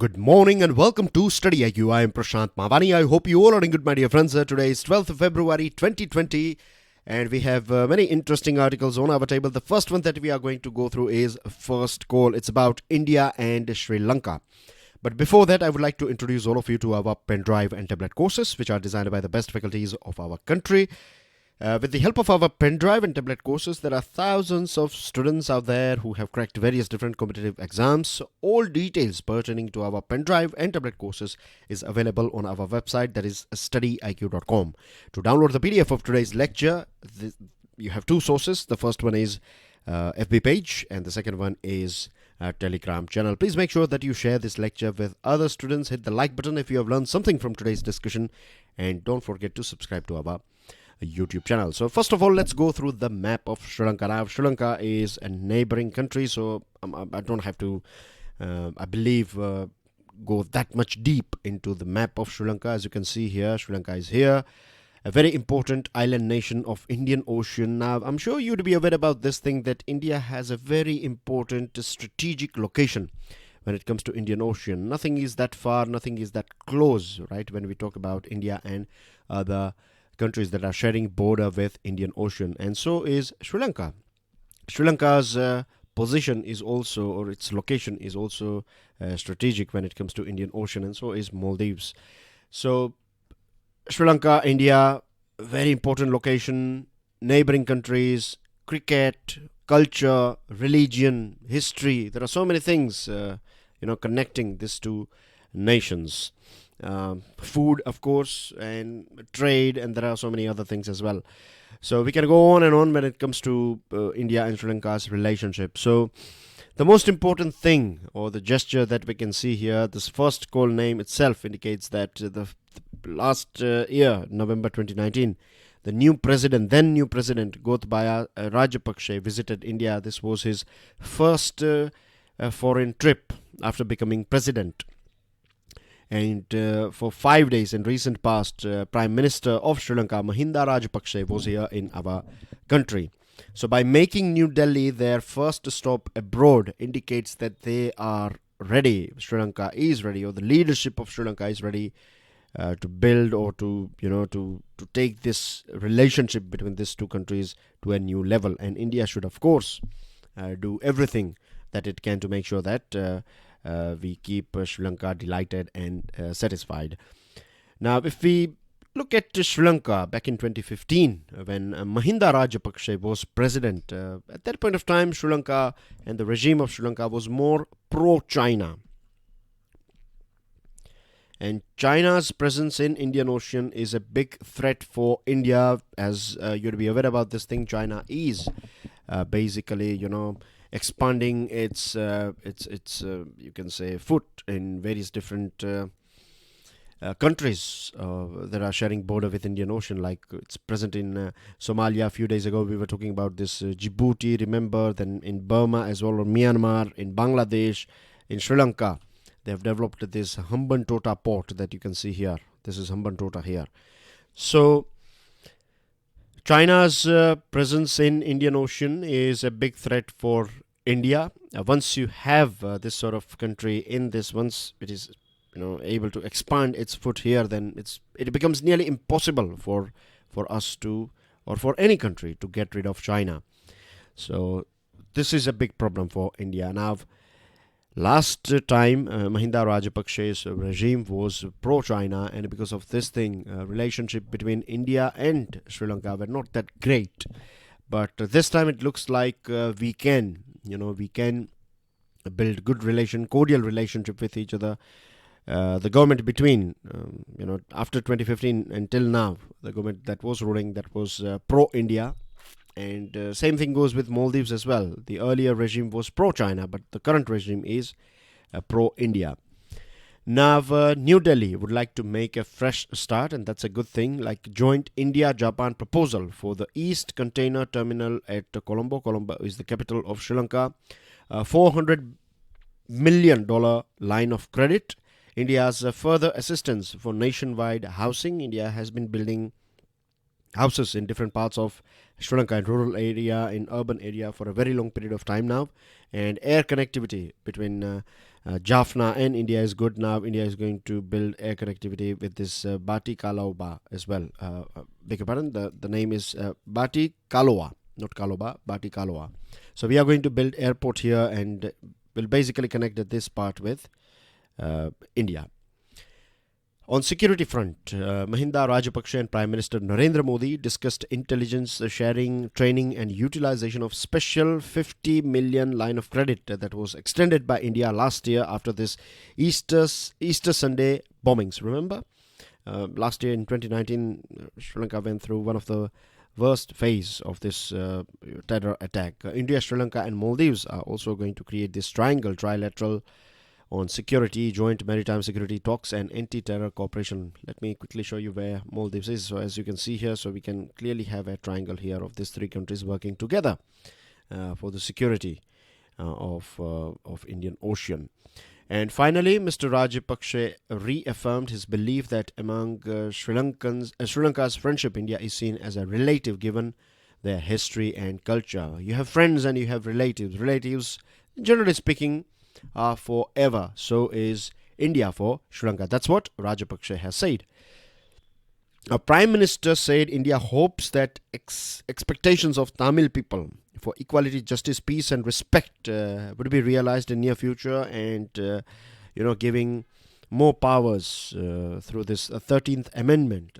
Good morning and welcome to StudyIQ. I am Prashant Mavani. I hope you all are doing good, my dear friends. Today is 12th of February 2020 and we have many interesting articles on our table. The first one that we are going to go through is First Call. It's about India and Sri Lanka. But before that, I would like to introduce all of you to our pen drive and tablet courses, which are designed by the best faculties of our country. With the help of our pen drive and tablet courses, there are thousands of students out there who have cracked various different competitive exams. All details pertaining to our pen drive and tablet courses is available on our website, that is StudyIQ.com. To download the PDF of today's lecture, you have two sources. The first one is FB page and the second one is Telegram channel. Please make sure that you share this lecture with other students. Hit the like button if you have learned something from today's discussion, and don't forget to subscribe to our YouTube channel. So first of all, let's go through the map of Sri Lanka. Now, Sri Lanka is a neighboring country, so I don't have to, I believe, go that much deep into the map of Sri Lanka. As you can see here, Sri Lanka is here, a very important island nation of Indian Ocean. Now, I'm sure you'd be aware about this thing, that India has a very important strategic location when it comes to Indian Ocean. Nothing is that far, nothing is that close, right, when we talk about India and other countries that are sharing border with Indian Ocean, and so is Sri Lanka. Sri Lanka's position is also, or its location is also strategic when it comes to Indian Ocean, and so is Maldives. So Sri Lanka, India, very important location, neighboring countries, cricket, culture, religion, history. There are so many things connecting these two nations. Food, of course, and trade, and there are so many other things as well. So we can go on and on when it comes to India and Sri Lanka's relationship. So the most important thing, or the gesture that we can see here, this First Call name itself indicates that the last year, November 2019, the then new president Gotabaya Rajapaksa visited India. This was his first foreign trip after becoming president. And for 5 days in recent past, Prime Minister of Sri Lanka, Mahinda Rajapaksa, was here in our country. So by making New Delhi their first stop abroad indicates that they are ready. Sri Lanka is ready, or the leadership of Sri Lanka is ready to build, or to take this relationship between these two countries to a new level. And India should, of course, do everything that it can to make sure that we keep Sri Lanka delighted and satisfied. Now, if we look at Sri Lanka back in 2015, when Mahinda Rajapaksa was president, at that point of time, Sri Lanka and the regime of Sri Lanka was more pro-China. And China's presence in Indian Ocean is a big threat for India. As you'd be aware about this thing, China is basically, expanding its you can say foot in various different countries that are sharing border with Indian Ocean, like it's present in Somalia. A few days ago we were talking about this Djibouti, remember, then in Burma as well, or Myanmar, in Bangladesh, in Sri Lanka. They have developed this Hambantota port that you can see here. This is Hambantota here. So China's presence in Indian Ocean is a big threat for India. Once you have this sort of country in this, once it is able to expand its foot here, then it becomes nearly impossible for us to, or for any country to get rid of China. So this is a big problem for India. Now, last time Mahinda Rajapaksa's regime was pro-China, and because of this thing, relationship between India and Sri Lanka were not that great. But this time it looks like we can build good cordial relationship with each other. The government between, after 2015 until now, the government that was ruling, that was pro-India. And same thing goes with Maldives as well. The earlier regime was pro-China, but the current regime is pro-India. Now, New Delhi would like to make a fresh start, and that's a good thing, like joint India-Japan proposal for the East Container Terminal at Colombo. Colombo is the capital of Sri Lanka. $400 million line of credit. India's further assistance for nationwide housing. India has been building houses in different parts of Sri Lanka, in rural area, in urban area, for a very long period of time now. And air connectivity between Jaffna and India is good. Now India is going to build air connectivity with this Bati Kaloba as well. Beg your pardon, the name is Bati Kaloa, not Kaloba, Bati Kaloa. So we are going to build airport here and will basically connect this part with India. On security front, Mahinda Rajapaksa and Prime Minister Narendra Modi discussed intelligence sharing, training and utilization of special 50 million line of credit that was extended by India last year after this Easter Sunday bombings. Remember? Last year in 2019, Sri Lanka went through one of the worst phase of this terror attack. India, Sri Lanka and Maldives are also going to create this trilateral on security, joint maritime security talks and anti-terror cooperation. Let me quickly show you where Maldives is. So as you can see here, so we can clearly have a triangle here of these three countries working together for the security of Indian Ocean. And finally, Mr. Rajapaksa reaffirmed his belief that among Sri Lanka's friendship, India is seen as a relative given their history and culture. You have friends and you have relatives. Relatives, generally speaking, are forever. So is India for Sri Lanka. That's what Rajapaksa has said. A Prime Minister said India hopes that expectations of Tamil people for equality, justice, peace and respect would be realized in near future, and giving more powers through this 13th Amendment,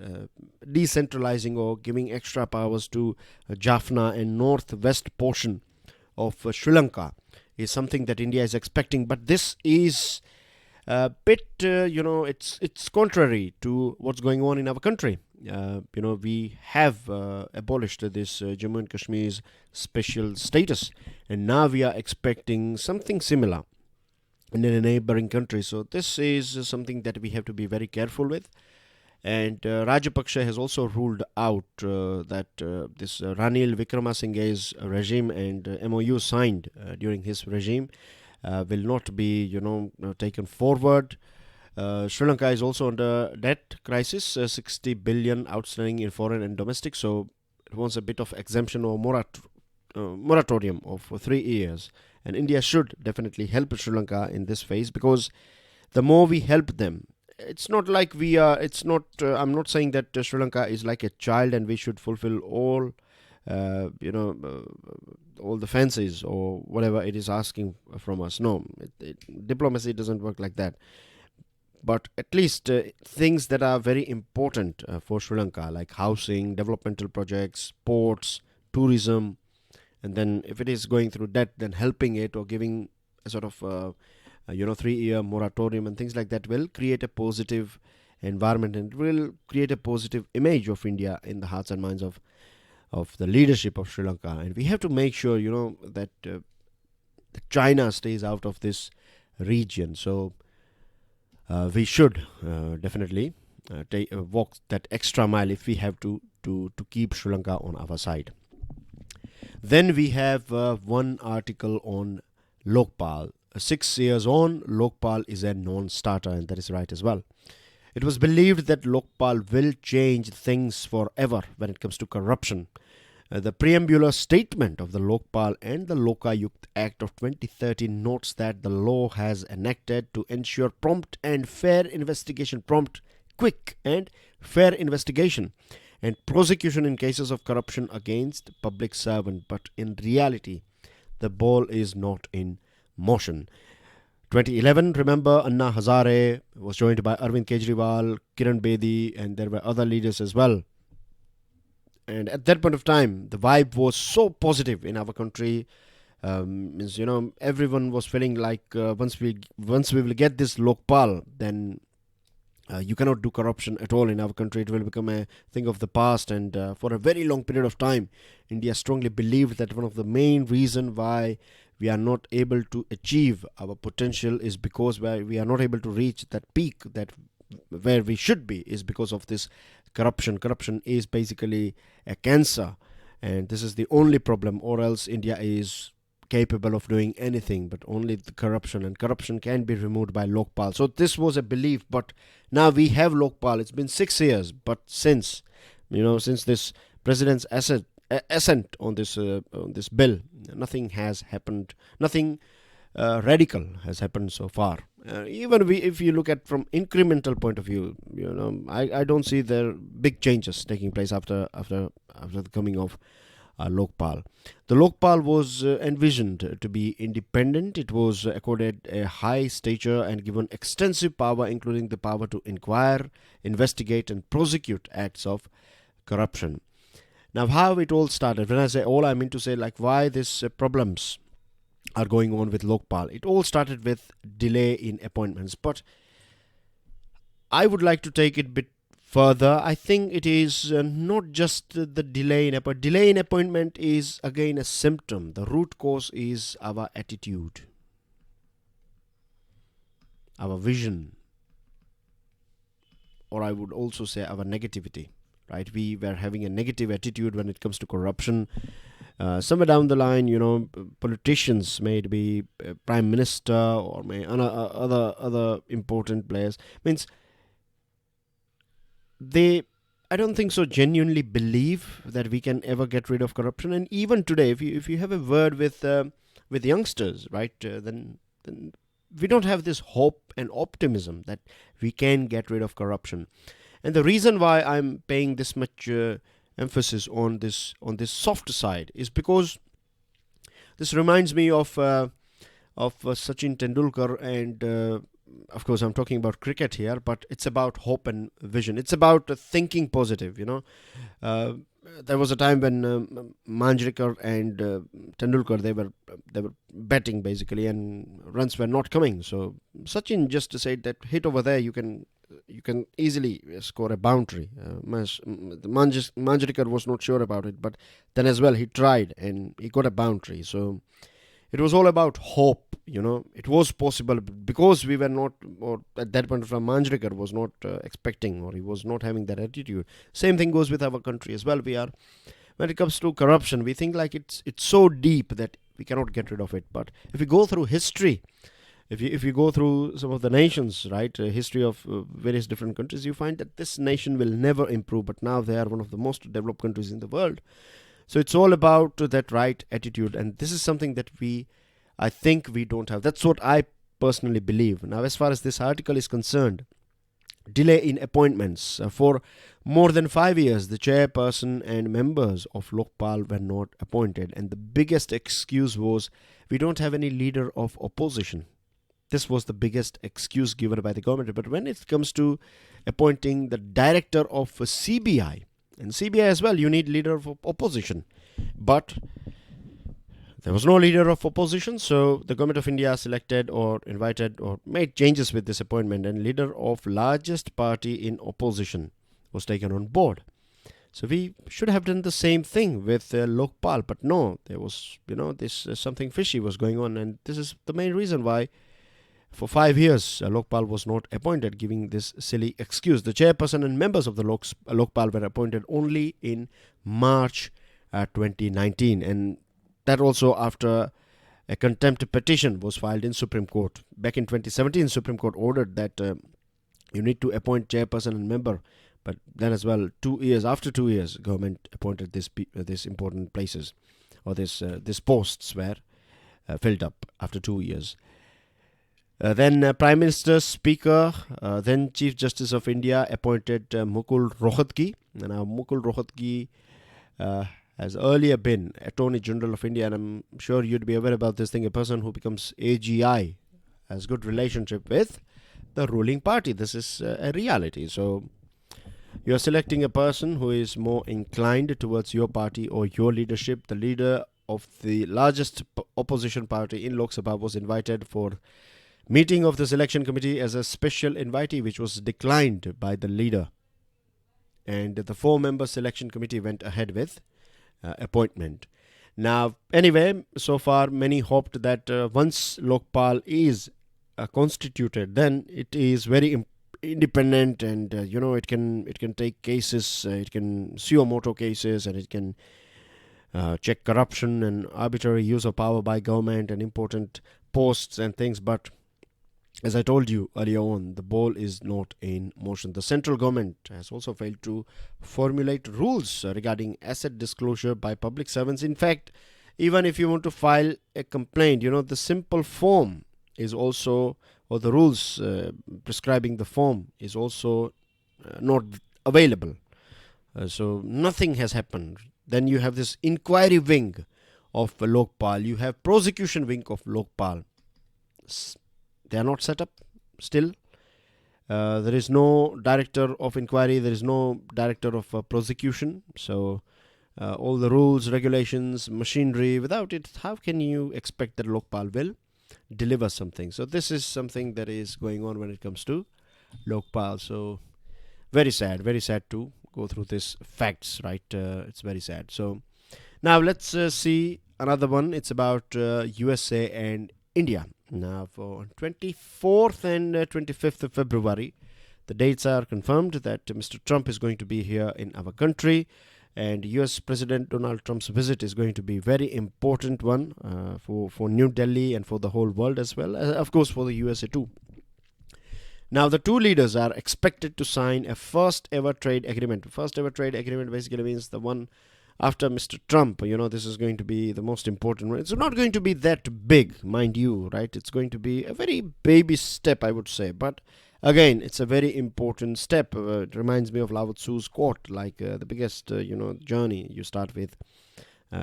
decentralizing or giving extra powers to Jaffna and northwest portion of Sri Lanka is something that India is expecting. But this is a bit, it's contrary to what's going on in our country. We have abolished this Jammu and Kashmir's special status, and now we are expecting something similar in a neighboring country. So this is something that we have to be very careful with. And Rajapaksa has also ruled out that this Ranil Wickremesinghe's regime and MOU signed during his regime will not be, taken forward. Sri Lanka is also under debt crisis, 60 billion outstanding in foreign and domestic. So it wants a bit of exemption or moratorium of 3 years. And India should definitely help Sri Lanka in this phase, because the more we help them, it's not like I'm not saying that Sri Lanka is like a child and we should fulfill all all the fancies or whatever it is asking from us. No, diplomacy doesn't work like that. But at least things that are very important for Sri Lanka, like housing, developmental projects, ports, tourism, and then if it is going through debt, then helping it or giving a sort of 3-year moratorium and things like that will create a positive environment and will create a positive image of India in the hearts and minds of the leadership of Sri Lanka. And we have to make sure, that China stays out of this region. So we should definitely walk that extra mile if we have to keep Sri Lanka on our side. Then we have one article on Lokpal. 6 years on, Lokpal is a non-starter, and that is right as well. It was believed that Lokpal will change things forever when it comes to corruption. The preambular statement of the Lokpal and the Lokayukt Act of 2013 notes that the law has enacted to ensure prompt, quick and fair investigation and prosecution in cases of corruption against public servant. But in reality, the ball is not in motion. 2011, remember, Anna Hazare was joined by Arvind Kejriwal, Kiran Bedi, and there were other leaders as well. And at that point of time, the vibe was so positive in our country. Everyone was feeling like once we will get this Lokpal, then you cannot do corruption at all in our country. It will become a thing of the past. And for a very long period of time, India strongly believed that one of the main reasons why we are not able to achieve our potential is because we are not able to reach that peak that where we should be is because of this corruption. Corruption is basically a cancer, and this is the only problem, or else India is capable of doing anything, but only the corruption, and corruption can be removed by Lokpal. So this was a belief, but now we have Lokpal. It's been 6 years, but since this president's assent on this bill, nothing has happened. Nothing radical has happened so far. Even if you look at from incremental point of view, I don't see there big changes taking place after the coming of Lokpal. The Lokpal was envisioned to be independent. It was accorded a high stature and given extensive power, including the power to inquire, investigate, and prosecute acts of corruption. Now, how it all started, when I say all, I mean to say like why these problems are going on with Lokpal. It all started with delay in appointments, but I would like to take it a bit further. I think it is not just the delay in appointment. Delay in appointment is again a symptom. The root cause is our attitude, our vision, or I would also say our negativity. Right? We were having a negative attitude when it comes to corruption. Somewhere down the line, politicians, may it be prime minister or may other important players, means I don't think so genuinely believe that we can ever get rid of corruption. And even today, if you have a word with youngsters, right, then we don't have this hope and optimism that we can get rid of corruption. And the reason why I'm paying this much emphasis on this soft side is because this reminds me of Sachin Tendulkar, and of course I'm talking about cricket here, but it's about hope and vision. It's about thinking positive. There was a time when Manjrekar and Tendulkar, they were batting basically, and runs were not coming. So Sachin just said that hit over there, you can easily score a boundary. Manjrekar was not sure about it, but then as well he tried and he got a boundary. So it was all about hope. It was possible because we were not, or at that point of time Manjrekar was not expecting, or he was not having that attitude. Same thing goes with our country as well. When it comes to corruption, we think like it's so deep that we cannot get rid of it. But if we go through history, if you go through some of the nations, right, history of various different countries, you find that this nation will never improve, but now they are one of the most developed countries in the world. So it's all about that right attitude, and this is something that I think we don't have. That's what I personally believe. Now, as far as this article is concerned, delay in appointments. For more than 5 years, the chairperson and members of Lokpal were not appointed, and the biggest excuse was we don't have any leader of opposition. This was the biggest excuse given by the government. But when it comes to appointing the director of CBI, and CBI as well, you need leader of opposition. But there was no leader of opposition, so the government of India selected or invited or made changes with this appointment, and leader of largest party in opposition was taken on board. So we should have done the same thing with Lokpal, but no, there was, this something fishy was going on, and this is the main reason why for 5 years Lokpal was not appointed, giving this silly excuse. The chairperson and members of the Lokpal were appointed only in March 2019, and that also after a contempt petition was filed in Supreme Court. Back in 2017, Supreme Court ordered that you need to appoint chairperson and member, but then as well, after 2 years, government appointed this important places, or this posts were filled up after 2 years. Then Prime Minister, Speaker, then Chief Justice of India appointed Mukul Rohatgi. Now Mukul Rohatgi has earlier been Attorney General of India, and I'm sure you'd be aware about this thing. A person who becomes AGI has good relationship with the ruling party. This is a reality. So you're selecting a person who is more inclined towards your party or your leadership. The leader of the largest opposition party in Lok Sabha was invited for meeting of the selection committee as a special invitee, which was declined by the leader. And the 4-member selection committee went ahead with appointment. Now, anyway, so far many hoped that once Lokpal is constituted, then it is very independent, and it can take cases, it can suo moto cases, and it can check corruption and arbitrary use of power by government and important posts and things. But as I told you earlier on, the ball is not in motion. The central government has also failed to formulate rules regarding asset disclosure by public servants. In fact, even if you want to file a complaint, the simple form is also, or the rules prescribing the form is also not available. So nothing has happened. Then you have this inquiry wing of Lokpal, you have prosecution wing of Lokpal. They are not set up still. There is no director of inquiry, there is no director of prosecution. So all the rules, regulations, machinery, without it, how can you expect that Lokpal will deliver something? So this is something that is going on when it comes to Lokpal. So very sad to go through these facts, right? It's very sad. So now let's see another one. It's about USA and India. Now for 24th and 25th of February, the dates are confirmed that Mr. Trump is going to be here in our country, and US President Donald Trump's visit is going to be very important one for New Delhi and for the whole world as well, of course for the USA too. Now the two leaders are expected to sign a first ever trade agreement. First ever trade agreement basically means the one after Mr. Trump. This is going to be the most important one. It's not going to be that big, mind you, right? It's going to be a very baby step, I would say. But again, it's a very important step. It reminds me of Lao Tzu's quote, like the biggest, journey you start with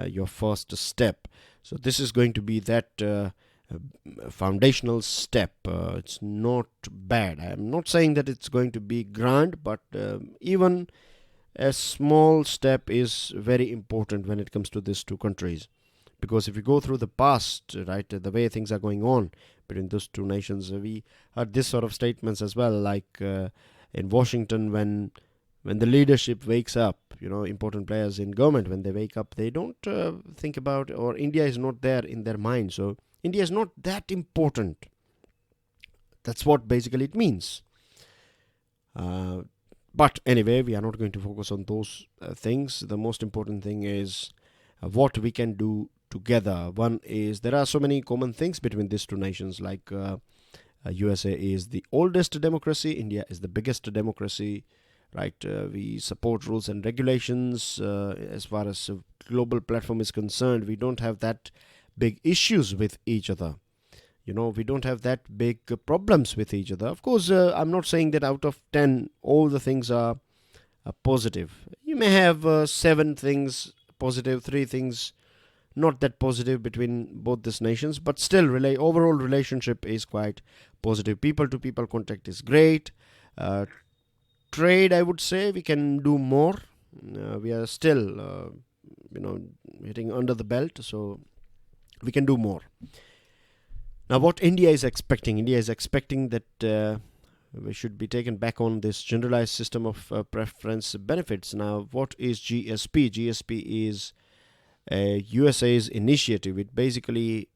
your first step. So this is going to be that foundational step. It's not bad. I'm not saying that it's going to be grand, but even a small step is very important when it comes to these two countries, because if you go through the past, right, the way things are going on between those two nations, we heard this sort of statements as well, like in Washington, when the leadership wakes up, important players in government, when they wake up, they don't think about, or India is not there in their mind. So India is not that important. That's what basically it means. But anyway, we are not going to focus on those things. The most important thing is what we can do together. One is there are so many common things between these two nations, like USA is the oldest democracy, India is the biggest democracy, right? We support rules and regulations. As far as global platform is concerned, we don't have that big issues with each other. We don't have that big problems with each other. Of course, I'm not saying that out of 10, all the things are positive. You may have 7 things positive, 3 things not that positive between both these nations, but still, overall relationship is quite positive. People-to-people contact is great. Trade, I would say, we can do more. We are still, hitting under the belt, so we can do more. Now, what India is expecting that we should be taken back on this generalized system of preference benefits. Now, what is GSP? GSP is USA's initiative. It basically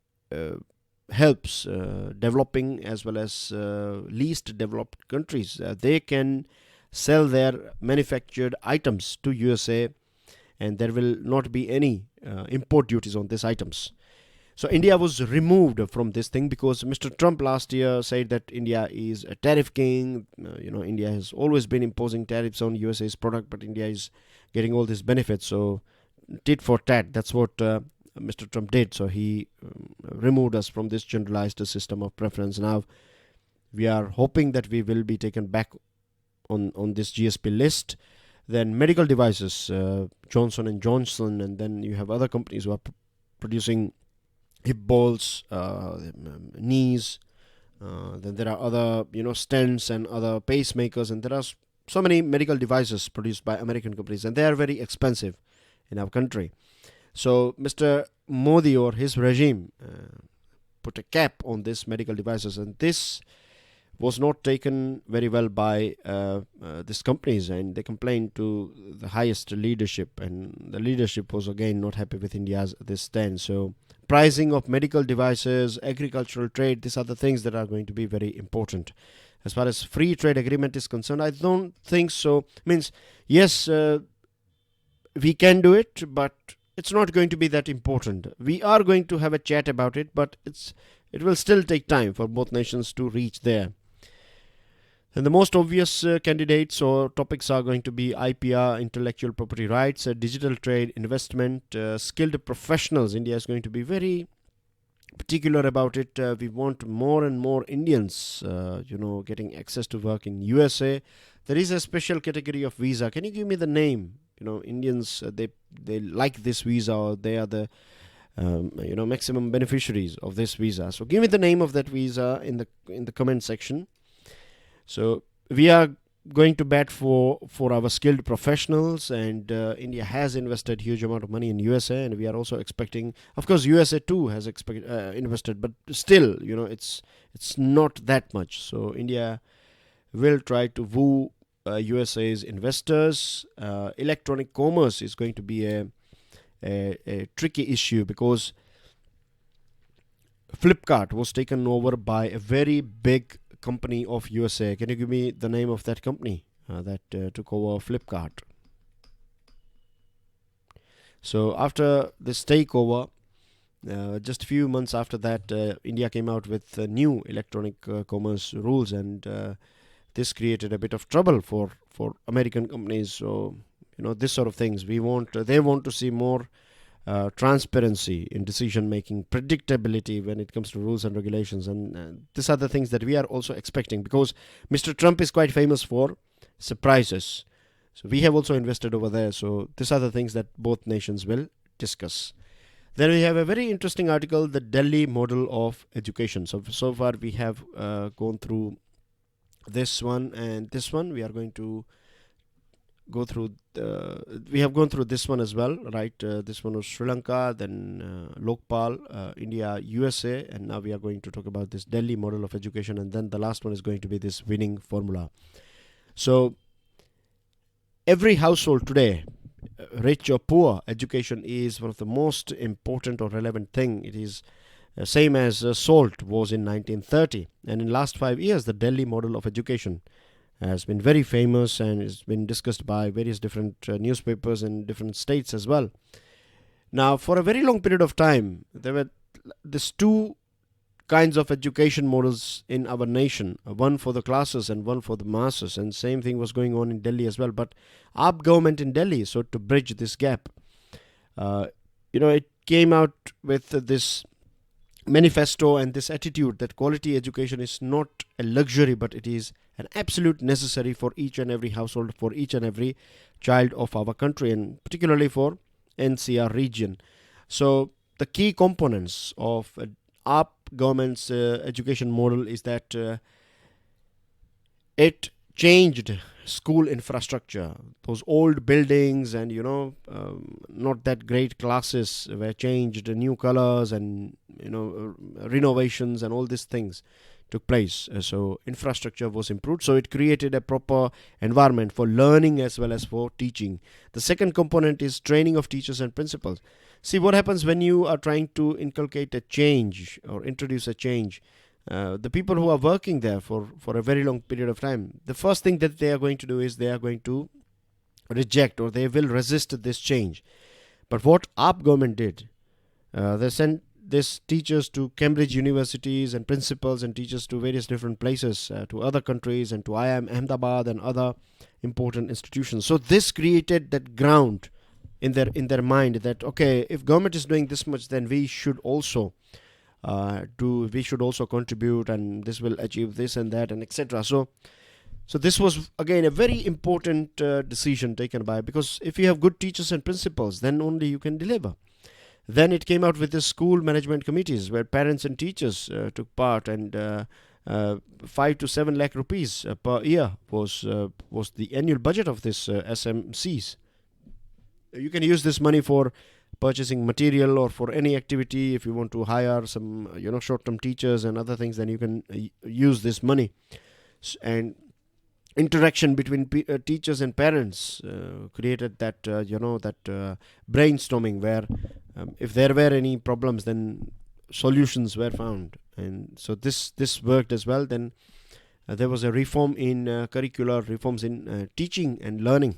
helps developing as well as least developed countries. They can sell their manufactured items to USA, and there will not be any import duties on these items. So India was removed from this thing because Mr. Trump last year said that India is a tariff king. India has always been imposing tariffs on USA's product, but India is getting all these benefits. So tit for tat, that's what Mr. Trump did. So he removed us from this generalized system of preference. Now we are hoping that we will be taken back on this GSP list. Then medical devices, Johnson & Johnson, and then you have other companies who are producing hip balls, knees. Then there are other, stents and other pacemakers, and there are so many medical devices produced by American companies, and they are very expensive in our country. So Mr. Modi or his regime put a cap on these medical devices, and this was not taken very well by these companies, and they complained to the highest leadership, and the leadership was again not happy with India's this stand. So pricing of medical devices, agricultural trade, these are the things that are going to be very important. As far as free trade agreement is concerned, I don't think so. Means, yes, we can do it, but it's not going to be that important. We are going to have a chat about it, but it will still take time for both nations to reach there. And the most obvious candidates or topics are going to be IPR, intellectual property rights, digital trade, investment, skilled professionals. India is going to be very particular about it. We want more and more Indians, getting access to work in USA. There is a special category of visa. Can you give me the name? Indians, they like this visa, or they are the maximum beneficiaries of this visa. So give me the name of that visa in the comment section. So we are going to bat for our skilled professionals, and India has invested huge amount of money in USA, and we are also expecting, of course, USA too has invested, but still, it's not that much. So India will try to woo USA's investors. Electronic commerce is going to be a tricky issue, because Flipkart was taken over by a very big company of USA. Can you give me the name of that company that took over Flipkart? So after this takeover, just a few months after that, India came out with new electronic commerce rules, and this created a bit of trouble for American companies. So this sort of things they want to see more transparency in decision making, predictability when it comes to rules and regulations, and these are the things that we are also expecting, because Mr. Trump is quite famous for surprises. So we have also invested over there. So these are the things that both nations will discuss. Then we have a very interesting article, the Delhi model of education. So far we have gone through this one and this one. We are going to go through we have gone through this one as well, right? This one was Sri Lanka, then Lokpal, India, USA, and now we are going to talk about this Delhi model of education, and then the last one is going to be this winning formula. So every household today, rich or poor, education is one of the most important or relevant thing. It is same as salt was in 1930, and in last 5 years the Delhi model of education has been very famous and has been discussed by various different newspapers in different states as well. Now, for a very long period of time, there were these two kinds of education models in our nation, one for the classes and one for the masses, and same thing was going on in Delhi as well. But our government in Delhi, so to bridge this gap, it came out with this manifesto and this attitude that quality education is not a luxury, but it is an absolute necessary for each and every household, for each and every child of our country, and particularly for NCR region. So the key components of our government's education model is that it changed school infrastructure. Those old buildings and not that great classes were changed, new colors and renovations and all these things took place. So infrastructure was improved, so it created a proper environment for learning as well as for teaching. The second component is training of teachers and principals. See what happens when you are trying to inculcate a change or introduce a change. The people who are working there for a very long period of time, the first thing that they are going to do is they are going to reject or they will resist this change. But what our government did, they sent these teachers to Cambridge universities and principals and teachers to various different places, to other countries and to IIM Ahmedabad and other important institutions. So this created that ground in their mind that, okay, if government is doing this much, then we should also contribute, and this will achieve this and that and etc. So this was again a very important decision taken by, because if you have good teachers and principals, then only you can deliver. Then it came out with the school management committees where parents and teachers took part, and 5 to 7 lakh rupees per year was the annual budget of this SMCs. You can use this money for purchasing material or for any activity. If you want to hire some short-term teachers and other things, then you can use this money. And interaction between teachers and parents created that brainstorming where if there were any problems, then solutions were found. And so this worked as well. Then there was a reform in curricular reforms in teaching and learning.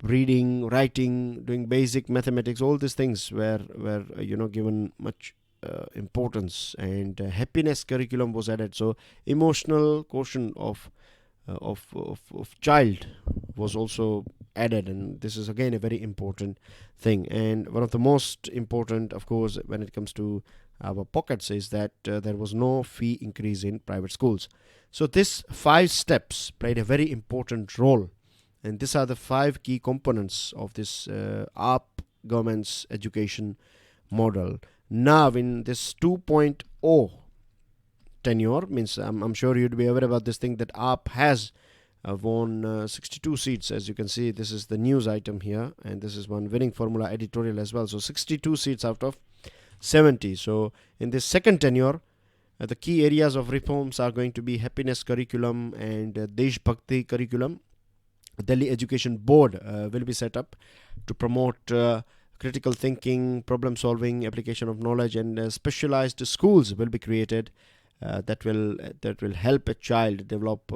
Reading, writing, doing basic mathematics, all these things were given much importance, and happiness curriculum was added. So emotional quotient of child was also added, and this is again a very important thing. And one of the most important, of course, when it comes to our pockets, is that there was no fee increase in private schools. So this 5 steps played a very important role, and these are the 5 key components of this ARP government's education model. Now in this 2.0 tenure, means I'm sure you'd be aware about this thing, that ARP has won 62 seats. As you can see, this is the news item here, and this is one winning formula editorial as well. So 62 seats out of 70. So in this second tenure, the key areas of reforms are going to be happiness curriculum and Desh Bhakti curriculum. Delhi Education Board will be set up to promote critical thinking, problem solving, application of knowledge, and specialized schools will be created that will help a child develop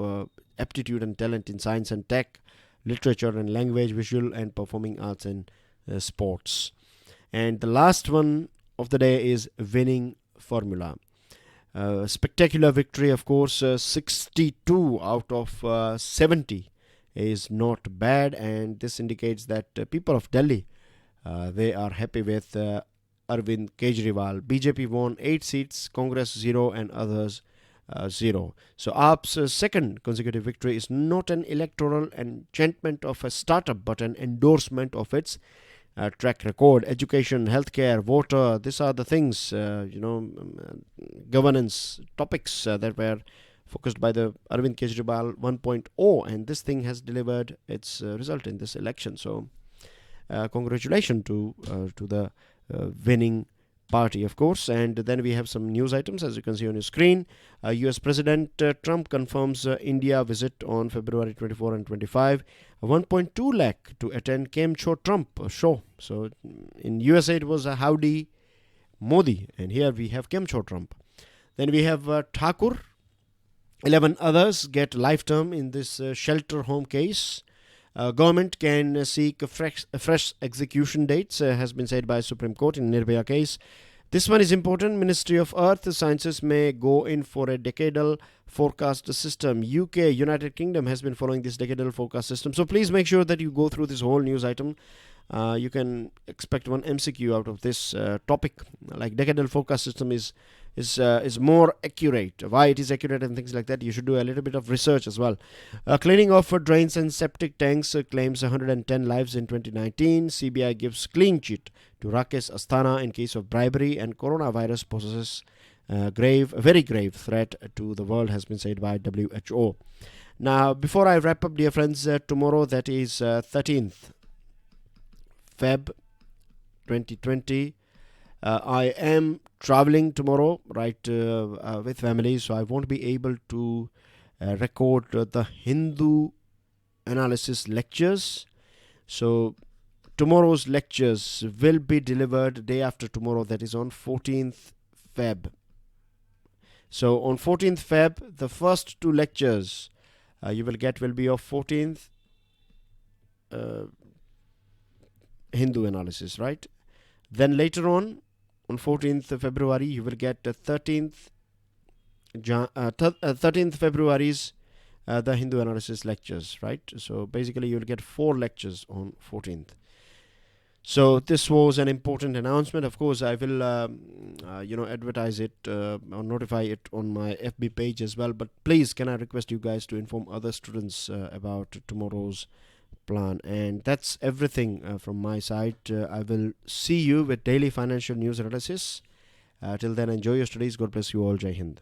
aptitude and talent in science and tech, literature and language, visual and performing arts, and sports. And the last one of the day is winning formula. Spectacular victory, of course. 62 out of 70 is not bad, and this indicates that people of Delhi, they are happy with Arvind Kejriwal. BJP won 8 seats, Congress 0, and others 0. So AAP's second consecutive victory is not an electoral enchantment of a startup, but an endorsement of its track record. Education, healthcare, water, these are the things, governance topics that were focused by the Arvind Kejriwal 1.0, and this thing has delivered its result in this election. So congratulations to the winning party, of course. And then we have some news items, as you can see on your screen. US President Trump confirms India visit on February 24 and 25. 1.2 lakh to attend Kem Cho Trump show. So in USA it was a Howdy Modi, and here we have Kem Cho Trump. Then we have Thakur. 11 others get life term in this shelter home case. Government can seek fresh execution dates, has been said by Supreme Court in Nirbhaya case. This one is important. Ministry of Earth Sciences may go in for a decadal forecast system. UK, United Kingdom, has been following this decadal forecast system. So please make sure that you go through this whole news item. You can expect one MCQ out of this topic. Like decadal forecast system is more accurate. Why it is accurate and things like that, you should do a little bit of research as well. Cleaning of drains and septic tanks claims 110 lives in 2019. CBI gives clean chit to Rakesh Asthana in case of bribery, and coronavirus poses very grave threat to the world, has been said by WHO. Now, before I wrap up, dear friends, tomorrow, that is 13th Feb 2020, I am traveling tomorrow, right, with family, so I won't be able to record the Hindu analysis lectures. So tomorrow's lectures will be delivered day after tomorrow, that is on 14th Feb. So on 14th Feb, the first 2 lectures you will get will be of 14th Hindu analysis, right? Then later on 14th February, you will get 13th February's the Hindu analysis lectures, right? So basically, you will get 4 lectures on 14th. So this was an important announcement. Of course, I will, advertise it or notify it on my FB page as well. But please, can I request you guys to inform other students about tomorrow's plan? And that's everything from my side. I will see you with daily financial news analysis. Till then, enjoy your studies. God bless you all. Jai Hind.